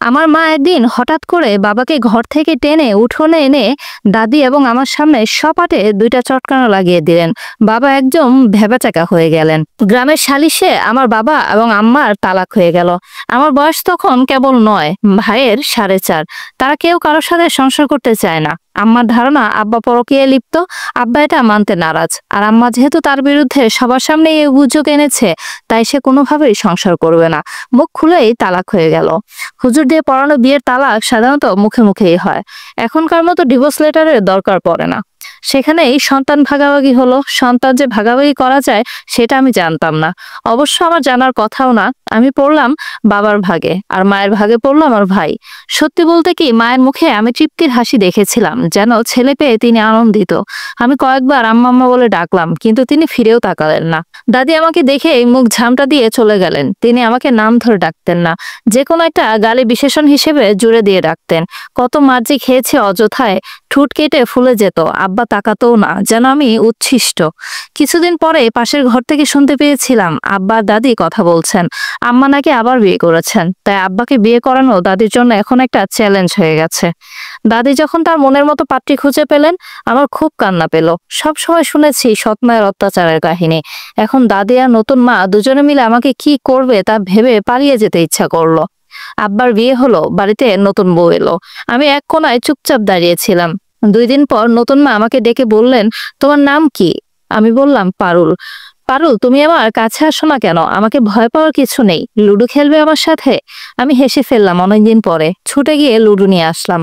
আমার মা একদিন হঠাৎ করে বাবাকে ঘর থেকে টেনে উঠোনে এনে দাদি এবং আমার সামনে সপাটে দুইটা চটকানো লাগিয়ে দিলেন। বাবা একদম ভ্যাবাচাকা হয়ে গেলেন। গ্রামের সালিশে আমার বাবা এবং আম্মার তালাক হয়ে গেল। আমার বয়স তখন কেবল 9, ভাইয়ের 4.5। তারা কেউ কারোর সাথে সংসার করতে চায় না। আম্মার ধারণা আব্বা পরকীয়ায় লিপ্ত। আব্বা এটা মানতে নারাজ। আর আম্মা যেহেতু তার বিরুদ্ধে সবার সামনে এই অভিযোগ এনেছে, তাই সে কোনোভাবেই সংসার করবে না। মুখ খুলেই তালাক হয়ে গেল। হুজুর দিয়ে পড়ানো বিয়ের তালাক সাধারণত মুখে মুখেই হয়। এখনকার মতো ডিভোর্স লেটারের দরকার পড়ে না। সেখানেই সন্তান ভাগাভাগি হলো। সন্তান যে ভাগাভাগি করা যায় সেটা আমি জানতাম না। অবশ্য আমার জানার কথাও না। আমি পড়লাম বাবার ভাগে, আর মায়ের ভাগে পড়লো আমার ভাই। সত্যি বলতে কি, মায়ের মুখে আমি তৃপ্তির হাসি দেখেছিলাম, যেন ছেলে পেয়ে তিনি আনন্দিত। আমি কয়েকবার আম্মা আম্মা বলে ডাকলাম, কিন্তু তিনি ফিরেও তাকালেন না। দাদি আমাকে দেখে মুখ ঝামটা দিয়ে চলে গেলেন। তিনি আমাকে নাম ধরে ডাকতেন না, যে কোনো একটা গালি বিশেষণ হিসেবে জুড়ে দিয়ে ডাকতেন। কত মার যে খেয়েছে অযথায়, ঠোঁট কেটে ফুলে যেত। আব্বা তাকাতও না, যেন আমি উচ্ছিষ্ট। কিছুদিন পরে পাশের ঘর থেকে শুনতে পেয়েছিলাম আব্বার দাদি কথা বলছেন। আম্মা নাকি আবার বিয়ে করেছেন। তাই আব্বাকে বিয়ে করানো দাদির জন্য এখন একটা চ্যালেঞ্জ হয়ে গেছে। দাদি যখন তার মনের মতো পাত্রী খুঁজে পেলেন, আমার খুব কান্না পেল। সব সময় শুনেছি সৎমায়ের অত্যাচারের কাহিনী। এখন দাদি আর নতুন মা দুজনে মিলে আমাকে কি করবে তা ভেবে পালিয়ে যেতে ইচ্ছা করলো। আব্বার বিয়ে হলো, বাড়িতে নতুন বউ এলো। আমি এক কোনায় চুপচাপ দাঁড়িয়েছিলাম। 2 দিন পর নতুন মা আমাকে ডেকে বললেন, তোমার নাম কি? আমি বললাম, পারুল। পারুল, তুমি আমার কাছে আসো না কেন? আমাকে ভয় পাওয়ার কিছু নেই। লুডো খেলবে আমার সাথে? আমি হেসে ফেললাম। অনেকদিন পরে ছুটে গিয়ে লুডো নিয়ে আসলাম।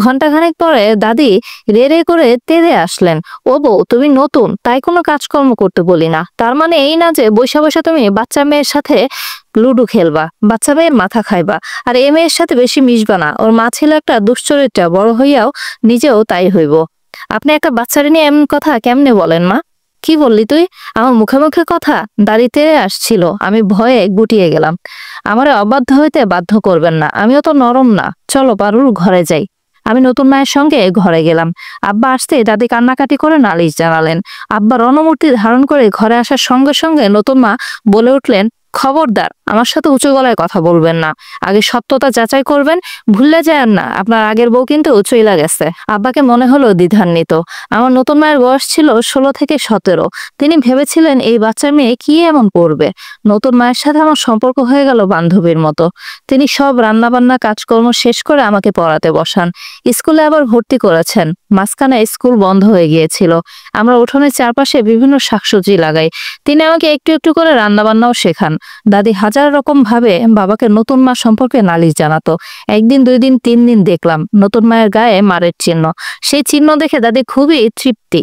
ঘন্টাখানেক পরে দাদি রে রে করে তেড়ে আসলেন। ও বউ, তুমি নতুন, তাই কোনো কাজকর্ম করতে বলি না। তার মানে এই না যে বৈশা বৈশা তুমি বাচ্চা মেয়ের সাথে লুডো খেলবা, বাচ্চা মেয়ের মাথা খাইবা, আর এ মেয়ের সাথে বেশি মিশবা না। ওর মা ছিল একটা দুশ্চরিত্রা, বড় হইয়াও নিজেও তাই হইব। আপনি একটা বাচ্চারে নিয়ে এমন কথা কেমনে বলেন মা? কি বললি তুই? আমার মুখে মুখে কথা? দাঁড়িতে আসছিল। আমি ভয়ে গুটিয়ে গেলাম। আমারে অবাধ্য হইতে বাধ্য করবেন না, আমিও তো নরম না। চলো পারুল, ঘরে যাই। আমি নতুন মায়ের সঙ্গে ঘরে গেলাম। আব্বা আসতে দাদি কান্নাকাটি করে নালিশ জানালেন। আব্বা রণমূর্তি ধারণ করে ঘরে আসার সঙ্গে সঙ্গে নতুন মা বলে উঠলেন, খবরদার আমার সাথে উঁচু গলায় কথা বলবেন না। আগে সত্যতা যাচাই করবেন। ভুলে যান না, আপনার আগের বউ কিন্তু চইলা গেছে। আব্বাকে মনে হলো দ্বিধান্বিত। আমার নতুন মায়ের বয়স ছিল 16 থেকে 17। তিনি ভেবেছিলেন এই বাচ্চা মেয়ে কি এমন করবে। নতুন মায়ের সাথে আমার সম্পর্ক হয়ে গেল বান্ধবীর মতো। তিনি সব রান্নাবান্না কাজকর্ম শেষ করে আমাকে পড়াতে বসান। স্কুলে আবার ভর্তি করেছেন। মাঝখানে স্কুল বন্ধ হয়ে গিয়েছিল। আমরা উঠোনের চারপাশে বিভিন্ন শাকসবজি লাগাই। তিনি আমাকে একটু একটু করে রান্নাবান্নাও শেখান। দাদি হাজার রকম ভাবে বাবাকে নতুন মা সম্পর্কে নালিশ জানাতো। 1 দিন 2 দিন 3 দিন দেখলাম নতুন মায়ের গায়ে মারের চিহ্ন। সেই চিহ্ন দেখে দাদি খুবই তৃপ্তি।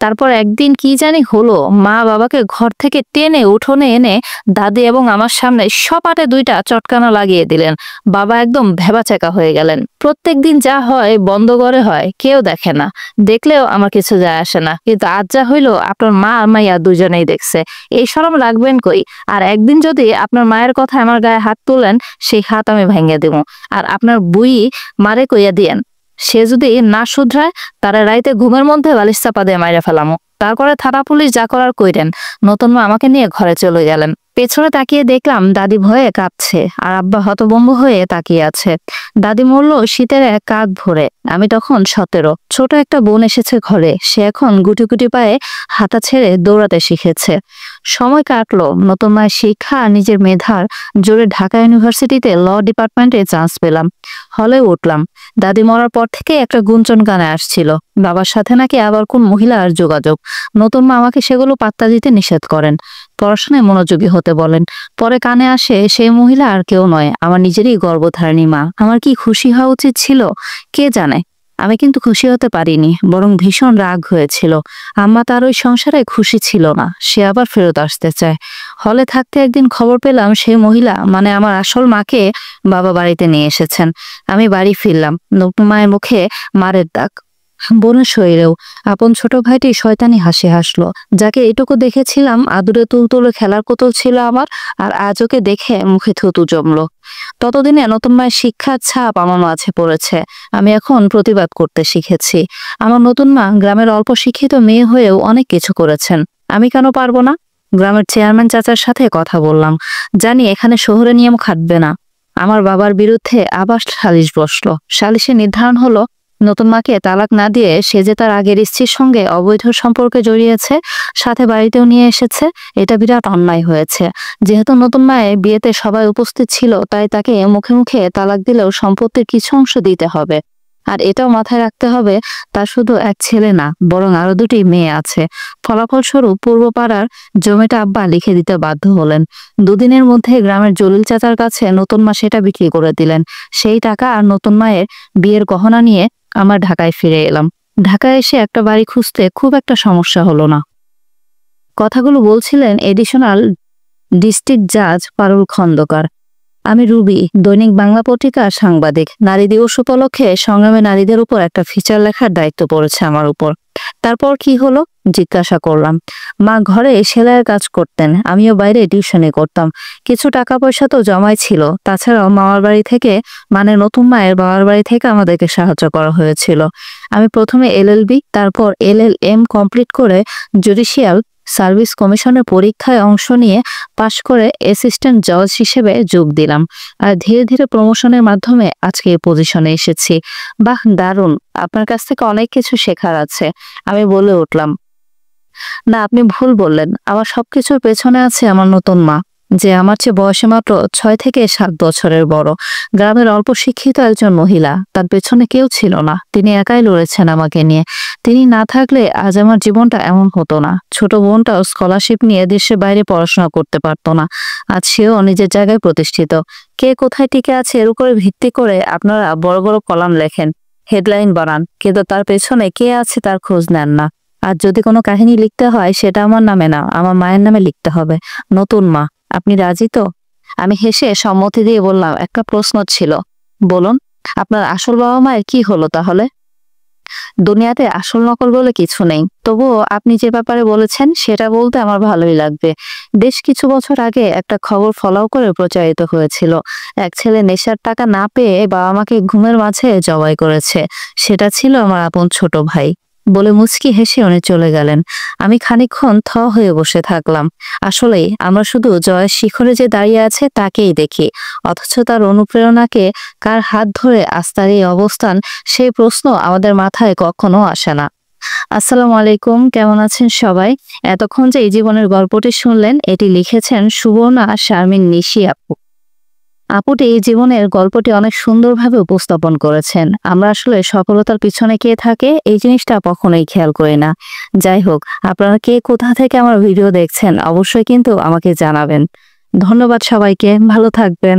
তারপর একদিন কি জানি হলো, মা বাবাকে ঘর থেকে টেনে উঠোনে এনে দাদি এবং আমার সামনে সপাটে 2টা চটকানা লাগিয়ে দিলেন। বাবা একদম ভ্যাবাচ্যাকা হয়ে গেলেন। প্রত্যেক দিন যা হয় বন্ধ করে হয়, কেউ দেখে না। দেখলেও আমার কিছু যায় আসে না। কিন্তু আজ যা হইলো, আপনার মা আর মাইয়া দুজনেই দেখছে। এই শরম লাগবেন কই? আর একদিন যদি আপনার মায়ের কথা আমার গায়ে হাত তুলেন, সেই হাত আমি ভেঙে দেব। আর আপনার বুই মারে কইয়া দিয়েন, সে যদি না শুধরায়, তারা রাইতে ঘুমের মধ্যে বালিশ চাপা দিয়ে মাইরা ফেলামো। তারপরে থানা পুলিশ যা করার কইরেন। নতুন মা আমাকে নিয়ে ঘরে চলে গেলেন। পেছনে তাকিয়ে দেখলাম দাদি ভয়ে কাঁপছে, আর আব্বা হতভম্ব হয়ে তাকিয়ে আছে। দাদি মরল শীতের এক কাক ভরে। আমি তখন 17। ছোট একটা বোন এসেছে ঘরে। সে এখন গুটি গুটি পায়ে হাঁটা ছেড়ে দৌড়াতে শিখেছে। সময় কাটলো। নতুন মায়ের শিক্ষা আর নিজের মেধার জোরে ঢাকা ইউনিভার্সিটিতে ল ডিপার্টমেন্টে চান্স পেলাম। হলে উঠলাম। দাদি মরার পর থেকে একটা গুঞ্জন কানে আসছিল, বাবার সাথে নাকি আবার কোন মহিলার যোগাযোগ। নতুন মা আমাকে সেগুলো পাত্তা দিতে নিষেধ করেন। পড়াশোনায় মনোযোগী হতে বলেন। পরে কানে আসে সেই মহিলা আর কেউ নয়, আমার নিজেরই গর্ভধারিণী মা। আমার কি খুশি হওয়া উচিত ছিল কে জানে। আমি কিন্তু খুশি হতে পারিনি, বরং ভীষণ রাগ হয়েছিল। আম্মা তার ওই সংসারে খুশি ছিল না। সে আবার ফেরত আসতে চায়। হলে থাকতে একদিন খবর পেলাম সেই মহিলা, মানে আমার আসল মাকে, বাবা বাড়িতে নিয়ে এসেছেন। আমি বাড়ি ফিরলাম। নতুন মায়ের মুখে মারের দাগ, বোনের শরীরেও। আপন ছোট ভাইটি শয়তানি হাসি হাসলো। যাকে এটুকু দেখেছিলাম আদুরে তুলতুলে খেলার কোতল ছিল আমার, আর আজ ওকে দেখে মুখে থুতু জমলো। ততদিনে নতুন মায়ের শিক্ষার ছাপ আমার মাঝে পড়েছে। আমি এখন প্রতিবাদ করতে শিখেছি। আমার নতুন মা গ্রামের অল্প শিক্ষিত মেয়ে হয়েও অনেক কিছু করেছেন। আমি কেন পারবো না? গ্রামের চেয়ারম্যান চাচার সাথে কথা বললাম। জানি এখানে শহুরে নিয়ম খাটবে না। আমার বাবার বিরুদ্ধে আবার সালিশ বসলো। সালিশে নির্ধারণ হলো নতুন মাকে তালাক না দিয়ে সে যে তার আগের স্ত্রীর সঙ্গে অবৈধ সম্পর্কে জড়িয়েছে, সাথে বাড়িতেও নিয়ে এসেছে, এটা বিরাট অন্যায় হয়েছে। যেহেতু নতুন মায়ের বিয়েতে সবাই উপস্থিত ছিল, তাই তাকে মুখে মুখে তালাক দিলেও সম্পত্তির কিছু অংশ দিতে হবে। আর এটাও মাথায় রাখতে হবে তার শুধু এক ছেলে না, বরং আরো 2টি মেয়ে আছে। ফলাফলস্বরূপ পূর্বপাড়ার জমিটা আব্বা লিখে দিতে বাধ্য হলেন। 2 দিনের মধ্যে গ্রামের জলিল চাচার কাছে নতুন মা সেটা বিক্রি করে দিলেন। সেই টাকা আর নতুন মায়ের বিয়ের গহনা নিয়ে আমার ঢাকায় ফিরে এলাম। ঢাকায় এসে একটা বাড়ি খুঁজতে খুব একটা সমস্যা হলো না। কথাগুলো বলছিলেন এডিশনাল ডিস্ট্রিক্ট জাজ পারুল খন্দকার। আমি রুবি, দৈনিক বাংলা পত্রিকার সাংবাদিক। নারী দিবস উপলক্ষে সংগ্রামী নারীদের উপর একটা ফিচার লেখার দায়িত্ব পড়েছে আমার উপর। তারপর কি হলো জিজ্ঞাসা করলাম। মা ঘরে সেলাইয়ের কাজ করতেন, আমিও বাইরে টিউশনি করতাম। কিছু টাকা পয়সা তো জমাই ছিল। তাছাড়াও মামার বাড়ি থেকে, মানে নতুন মায়ের বাবার বাড়ি থেকে আমাদেরকে সাহায্য করা হয়েছিল। আমি প্রথমে LLB, তারপর LLM কমপ্লিট করে জুডিশিয়াল সার্ভিস কমিশনের পরীক্ষায় অংশ নিয়ে পাশ করে অ্যাসিস্ট্যান্ট জজ হিসেবে যোগ দিলাম। আর ধীরে ধীরে প্রমোশনের মাধ্যমে আজকে এই পজিশনে এসেছি। বাহ, দারুণ! আপনার কাছ থেকে অনেক কিছু শেখার আছে, আমি বলে উঠলাম। না, আপনি ভুল বললেন। আমার সবকিছুর পেছনে আছে আমার নতুন মা, যে আমার চেয়ে বয়সে মাত্র 6 থেকে 7 বছরের বড়। গ্রামের অল্প শিক্ষিত একজন মহিলা, তার পেছনে কেউ ছিল না। তিনি একাই লড়েছেন আমাকে নিয়ে। তিনি না থাকলে আজ আমার জীবনটা এমন হতো না। ছোট বোনটাও স্কলারশিপ নিয়ে দেশের বাইরে পড়াশোনা করতে পারতো না। আজ সেও নিজের জায়গায় প্রতিষ্ঠিত। কে কোথায় টিকে আছে এর উপরে ভিত্তি করে আপনারা বড় বড় কলাম লেখেন, হেডলাইন বানান, কিন্তু তার পেছনে কে আছে তার খোঁজ নেন না। আর যদি কোনো কাহিনী লিখতে হয়, সেটা আমার নামে না, আমার মায়ের নামে লিখতে হবে। নতুন মা, আপনি রাজি তো? আমি হেসে সম্মতি দিয়ে বললাম, একটা প্রশ্ন ছিল। বলুন। আপনার আসল বাবা মায়ের কি হলো তাহলে? দুনিয়াতে আসল নকল বলে কিছু নেই। তবুও আপনি যে ব্যাপারে বলেছেন সেটা বলতে আমার ভালোই লাগবে। বেশ কিছু বছর আগে একটা খবর ফলাও করে প্রচারিত হয়েছিল। এক ছেলে নেশার টাকা না পেয়ে বাবা মাকে ঘুমের মাঝে জবাই করেছে। সেটা ছিল আমার আপন ছোট ভাই। বলে মুচকি হেসে উনি চলে গেলেন। আমি খানিকক্ষণ থ হয়ে বসে থাকলাম। আসলেই আমরা শুধু জয়ের শিখরে যে দাঁড়িয়ে আছে তাকেই দেখি, অথচ তার অনুপ্রেরণাকে, কার হাত ধরে আজ তার এই অবস্থান, সেই প্রশ্ন আমাদের মাথায় কখনো আসে না। আসসালামু আলাইকুম, কেমন আছেন সবাই? এতক্ষণ যে এই জীবনের গল্পটি শুনলেন, এটি লিখেছেন সুবর্ণা শারমিন নিশি আপু। আপুটি এই জীবনের গল্পটি অনেক সুন্দরভাবে উপস্থাপন করেছেন। আমরা আসলে সফলতার পিছনে কে থাকে এই জিনিসটা কখনোই খেয়াল করি না। যাই হোক, আপনারা কে কোথা থেকে আমার ভিডিও দেখছেন অবশ্যই কিন্তু আমাকে জানাবেন। ধন্যবাদ সবাইকে, ভালো থাকবেন।